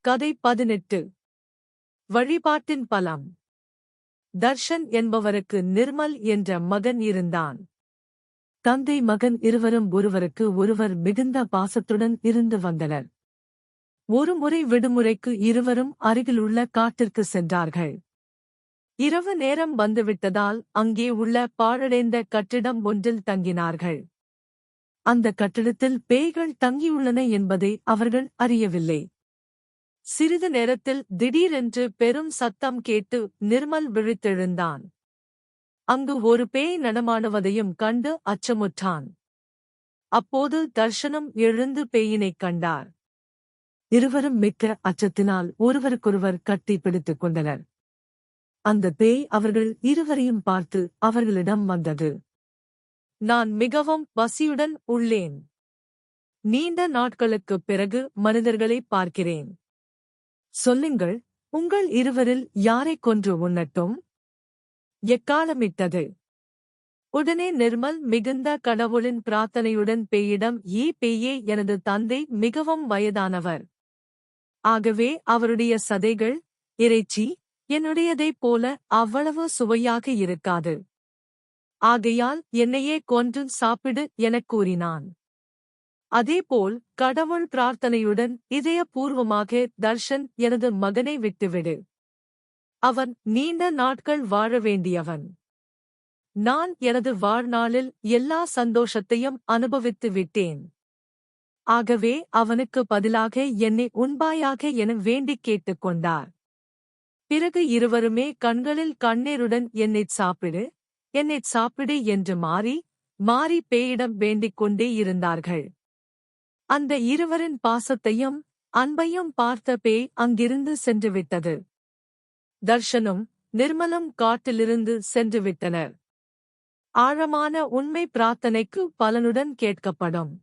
கதை 18. வழிபாட்டின் பலம். தர்ஷன் என்பவருக்கு நிர்மல் என்ற மகன் இருந்தான். தந்தை மகன் இருவரும் ஒருவருக்கு ஒருவர் மிகுந்த பாசத்துடன் இருந்து வந்தனர். ஒருமுறை விடுமுறைக்கு இருவரும் அருகிலுள்ள காட்டிற்கு சென்றார்கள். இரவு நேரம் வந்துவிட்டதால் அங்கே உள்ள பாழடைந்த கட்டிடம் ஒன்றில் தங்கினார்கள். அந்த கட்டிடத்தில் பேய்கள் தங்கியுள்ளன என்பதை அவர்கள் அறியவில்லை. சிறிது நேரத்தில் திடீரென்று பெரும் சத்தம் கேட்டு நிர்மல் விழித்தெழுந்தான். அங்கு ஒரு பேய் நடமாடுவதையும் கண்டு அச்சமுற்றான். அப்போது தர்ஷனும் எழுந்து பேயினைக் கண்டார். இருவரும் மிக்க அச்சத்தினால் ஒருவருக்கொருவர் கட்டி பிடித்துக் கொண்டனர். அந்த பேய் அவர்கள் இருவரையும் பார்த்து அவர்களிடம் வந்தது. நான் மிகவும் பசியுடன் உள்ளேன். நீண்ட நாட்களுக்குப் பிறகு மனிதர்களைப் பார்க்கிறேன். சொல்லுங்கள், உங்கள் இருவரில் யாரைக் கொன்று உண்ணட்டும்? எக்காலமிட்டது. உடனே நிர்மல் மிகுந்த கடவுளின் பிரார்த்தனையுடன் பேயிடம், பேயே, எனது தந்தை மிகவும் வயதானவர். ஆகவே அவருடைய சதைகள், இறைச்சி, என்னுடையதைப் போல அவ்வளவு சுவையாக இருக்காது. ஆகையால் என்னையே கொன்று சாப்பிடு எனக் கூறினான். அதேபோல் கடவுள் பிரார்த்தனையுடன் இதயபூர்வமாக, தர்ஷன், எனது மகனை விட்டுவிடு. அவன் நீண்ட நாட்கள் வாழ வேண்டியவன். நான் எனது வாழ்நாளில் எல்லா சந்தோஷத்தையும் அனுபவித்து விட்டேன். ஆகவே அவனுக்கு பதிலாக என்னை உண்பாயாக என வேண்டிக் கேட்டுக்கொண்டார். பிறகு இருவருமே கண்களில் கண்ணீருடன் என்னைச் சாப்பிடு என்று மாறி பேயிடம் வேண்டிக் கொண்டே இருந்தார்கள். அந்த இருவரின் பாசத்தையும் அன்பையும் பார்த்த பேய் அங்கிருந்து சென்றுவிட்டது. தர்ஷனும் நிர்மலும் காட்டிலிருந்து சென்றுவிட்டனர். ஆழமான உண்மை பிரார்த்தனைக்கு பலனுடன் கேட்கப்படும்.